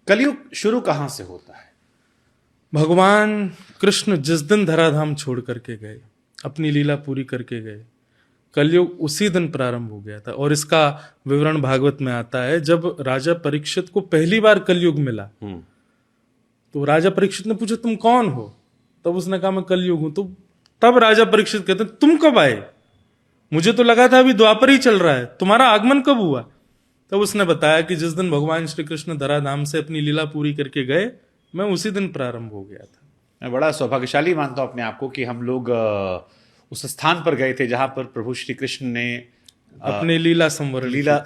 कलयुग शुरू कहां से होता है? भगवान कृष्ण जिस दिन धराधाम छोड़ करके गए, अपनी लीला पूरी करके गए, कलयुग उसी दिन प्रारंभ हो गया था। और इसका विवरण भागवत में आता है। जब राजा परीक्षित को पहली बार कलयुग मिला तो राजा परीक्षित ने पूछा तुम कौन हो? तब उसने कहा मैं कलयुग हूं। तो तब राजा परीक्षित कहते हैं तुम कब आए? मुझे तो लगा था अभी द्वापर ही चल रहा है, तुम्हारा आगमन कब हुआ? तब उसने बताया कि जिस दिन भगवान श्री कृष्ण धराधाम से अपनी लीला पूरी करके गए, मैं उसी दिन प्रारंभ हो गया था। मैं बड़ा सौभाग्यशाली मानता हूं अपने आप को कि हम लोग उस स्थान पर गए थे जहां पर प्रभु श्री कृष्ण ने अपनी लीला संवरण लीला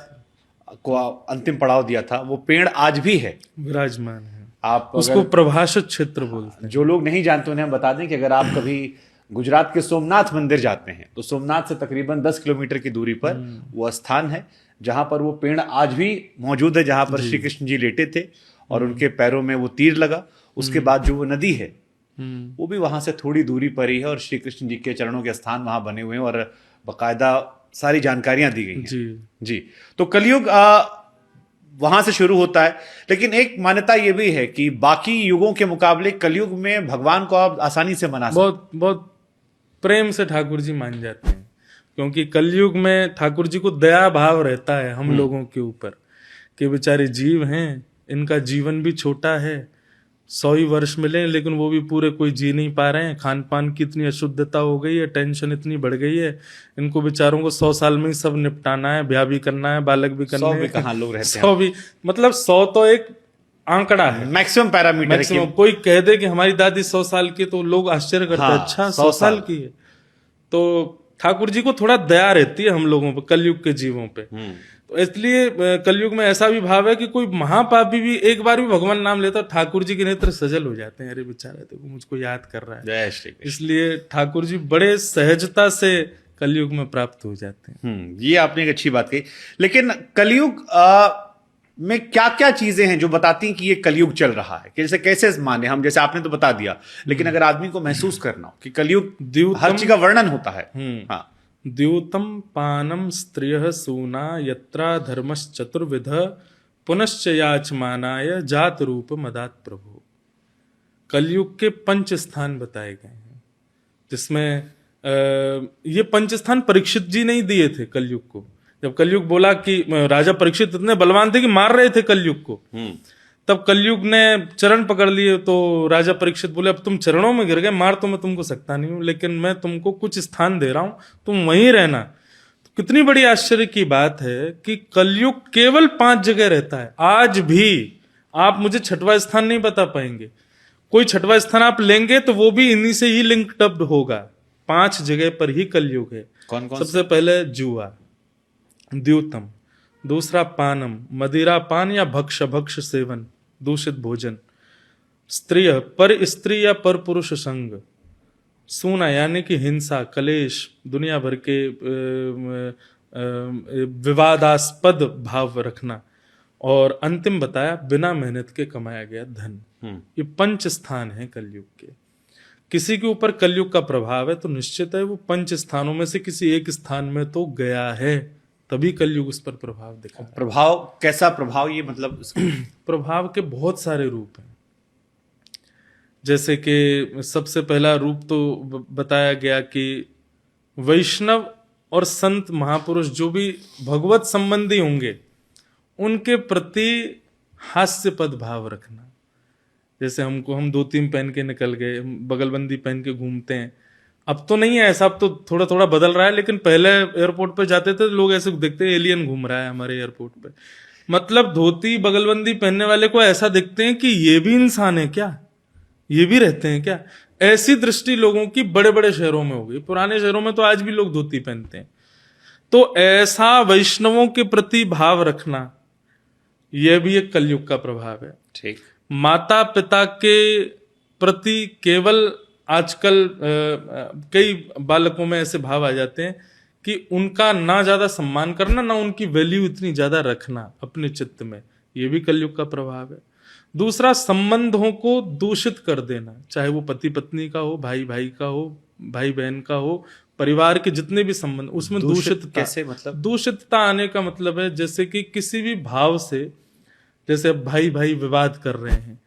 को अंतिम पड़ाव दिया था। वो पेड़ आज भी है, विराजमान है। आप उसको प्रभाषित क्षेत्र बोलते हैं। जो लोग नहीं जानते उन्हें हम बता दें कि अगर आप कभी गुजरात के सोमनाथ मंदिर जाते हैं तो सोमनाथ से तकरीबन 10 किलोमीटर की दूरी पर वो स्थान है जहां पर वो पेड़ आज भी मौजूद है, जहां पर श्री कृष्ण जी लेटे थे और उनके पैरों में वो तीर लगा। उसके बाद जो वो नदी है वो भी वहां से थोड़ी दूरी पर ही है और श्री कृष्ण जी के चरणों के स्थान वहां बने हुए हैं और बाकायदा सारी जानकारियां दी गई हैं। जी तो कलयुग वहां से शुरू होता है। लेकिन एक मान्यता यह भी है कि बाकी युगों के मुकाबले कलयुग में भगवान को आप आसानी से मना सकते। बहुत बहुत प्रेम से ठाकुर जी मान जाते हैं, क्योंकि कलयुग में ठाकुर जी को दया भाव रहता है हम लोगों के ऊपर कि बेचारे जीव हैं, इनका जीवन भी छोटा है, 100 ही वर्ष मिले लेकिन वो भी पूरे कोई जी नहीं पा रहे हैं। खान पान की इतनी अशुद्धता हो गई है, टेंशन इतनी बढ़ गई है, इनको बेचारों को 100 साल में ही सब निपटाना है, ब्याह भी करना है, बालक भी करना है। 100 भी कहाँ लोग रहते हैं? 100 भी मतलब 100 तो एक आंकड़ा है, मैक्सिमम पैरामीटर। मैक्सिमम कोई कह दे कि हमारी दादी 100 साल की तो लोग आश्चर्य करते हैं। अच्छा 100 साल की है? तो ठाकुर जी को थोड़ा दया रहती है हम लोगों पर, कलयुग के जीवों पे। तो इसलिए कलयुग में ऐसा भी भाव है कि कोई महापापी भी एक बार भी भगवान नाम लेता है, ठाकुर जी के नेत्र सजल हो जाते हैं। अरे बेचारा देखो मुझको याद कर रहा है। जय श्री कृष्ण। इसलिए ठाकुर जी बड़े सहजता से कलयुग में प्राप्त हो जाते हैं। ये आपने एक अच्छी बात कही। लेकिन कलयुग में क्या क्या चीजें हैं जो बताती हैं कि ये कलयुग चल रहा है? जैसे कैसे माने हम, जैसे आपने तो बता दिया, लेकिन अगर आदमी को महसूस करना हो कि कलयुग, हर चीज का वर्णन होता है। हाँ, द्यूतम पानम स्त्रिय सूना यत्रा धर्मश्चतुर्विध पुनश्च याचमानाय जात रूप मदात प्रभु। कलयुग के 5 स्थान बताए गए हैं, जिसमें ये 5 स्थान परीक्षित जी नहीं दिए थे कलयुग को। जब कलयुग बोला कि राजा परीक्षित इतने बलवान थे कि मार रहे थे कलयुग को, तब कलयुग ने चरण पकड़ लिए तो राजा परीक्षित बोले अब तुम चरणों में गिर गए, मार तो मैं तुमको सकता नहीं हूं, लेकिन मैं तुमको कुछ स्थान दे रहा हूं, तुम वहीं रहना। तो कितनी बड़ी आश्चर्य की बात है कि कलयुग केवल 5 जगह रहता है। आज भी आप मुझे 6वां स्थान नहीं बता पाएंगे। कोई 6वां स्थान आप लेंगे तो वो भी इन्हीं से ही लिंक्ड अप होगा। 5 जगह पर ही कलयुग है। कौन कौन? सबसे पहले जुआ, द्यूतम, दूसरा पानम, मदिरा पान या भक्ष सेवन, दूषित भोजन, स्त्रिय, पर स्त्री या पर पुरुष संग, सूना यानी कि हिंसा, कलेश, दुनिया भर के विवादास्पद भाव रखना, और अंतिम बताया बिना मेहनत के कमाया गया धन। ये 5 स्थान है कलयुग के। किसी के ऊपर कलयुग का प्रभाव है तो निश्चित है वो 5 स्थानों में से किसी एक स्थान में तो गया है, तभी कलयुग उस पर प्रभाव दिखा। प्रभाव कैसा प्रभाव? ये मतलब प्रभाव के बहुत सारे रूप हैं। जैसे कि सबसे पहला रूप तो बताया गया कि वैष्णव और संत महापुरुष जो भी भगवत संबंधी होंगे उनके प्रति हास्यपद भाव रखना। जैसे हम 2-3 पहन के निकल गए, बगलबंदी पहन के घूमते हैं। अब तो नहीं है ऐसा, अब तो थोड़ा थोड़ा बदल रहा है, लेकिन पहले एयरपोर्ट पे जाते थे लोग ऐसे देखते एलियन घूम रहा है हमारे एयरपोर्ट पे। मतलब धोती बगलबंदी पहनने वाले को ऐसा देखते हैं कि ये भी इंसान है क्या, ये भी रहते हैं क्या। ऐसी दृष्टि लोगों की बड़े बड़े शहरों में हो गई। पुराने शहरों में तो आज भी लोग धोती पहनते हैं। तो ऐसा वैष्णवों के प्रति भाव रखना, यह भी एक कलयुग का प्रभाव है। ठीक। माता पिता के प्रति केवल आजकल कई बालकों में ऐसे भाव आ जाते हैं कि उनका ना ज्यादा सम्मान करना, ना उनकी वैल्यू इतनी ज्यादा रखना अपने चित्त में, ये भी कलयुग का प्रभाव है। दूसरा, संबंधों को दूषित कर देना, चाहे वो पति पत्नी का हो, भाई भाई का हो, भाई बहन का हो, परिवार के जितने भी संबंध, उसमें दूषितता। कैसे मतलब? दूषितता आने का मतलब है जैसे कि किसी भी भाव से जैसे अब भाई भाई विवाद कर रहे हैं,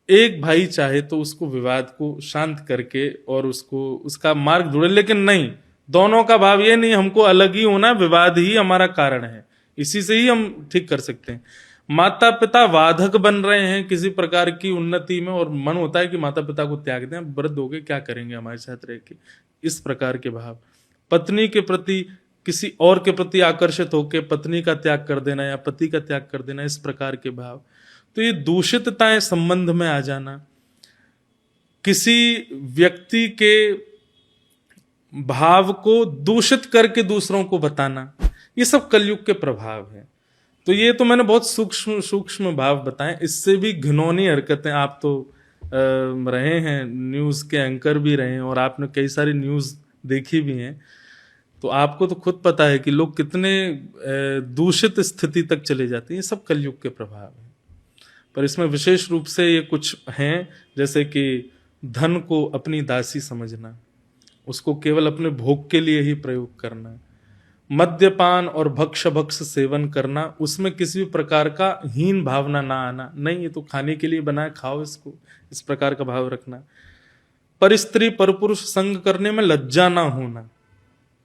एक भाई चाहे तो उसको विवाद को शांत करके और उसको उसका मार्ग ढूंढे, लेकिन नहीं, दोनों का भाव ये नहीं हमको अलग ही होना, विवाद ही हमारा कारण है, इसी से ही हम ठीक कर सकते हैं। माता पिता वादक बन रहे हैं किसी प्रकार की उन्नति में, और मन होता है कि माता पिता को त्याग दें, वृद्ध हो गए क्या करेंगे हमारे साथ रह के, इस प्रकार के भाव। पत्नी के प्रति किसी और के प्रति आकर्षित होकर पत्नी का त्याग कर देना या पति का त्याग कर देना, इस प्रकार के भाव। तो ये दूषितताएं संबंध में आ जाना, किसी व्यक्ति के भाव को दूषित करके दूसरों को बताना, ये सब कलयुग के प्रभाव है। तो ये तो मैंने बहुत सूक्ष्म सूक्ष्म भाव बताएं, इससे भी घिनौनी हरकतें। आप तो रहे हैं, न्यूज के एंकर भी रहे हैं और आपने कई सारी न्यूज देखी भी हैं, तो आपको तो खुद पता है कि लोग कितने दूषित स्थिति तक चले जाते हैं। ये सब कलयुग के प्रभाव है। पर इसमें विशेष रूप से ये कुछ हैं, जैसे कि धन को अपनी दासी समझना, उसको केवल अपने भोग के लिए ही प्रयोग करना, मद्यपान और भक्ष भक्ष सेवन करना, उसमें किसी भी प्रकार का हीन भावना ना आना, नहीं ये तो खाने के लिए बनाए, खाओ इसको, इस प्रकार का भाव रखना। पर स्त्री पर पुरुष संग करने में लज्जा ना होना,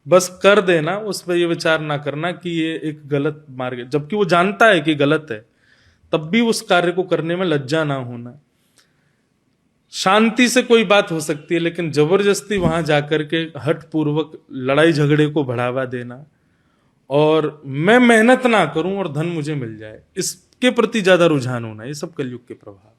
बस कर देना, उस पर ये विचार ना करना कि ये एक गलत मार्ग है, जबकि वो जानता है कि गलत है, तब भी उस कार्य को करने में लज्जा ना होना। शांति से कोई बात हो सकती है, लेकिन जबरदस्ती वहां जाकर के हठ पूर्वक लड़ाई झगड़े को बढ़ावा देना, और मैं मेहनत ना करूं और धन मुझे मिल जाए, इसके प्रति ज्यादा रुझान होना, ये सब कलयुग के प्रभाव।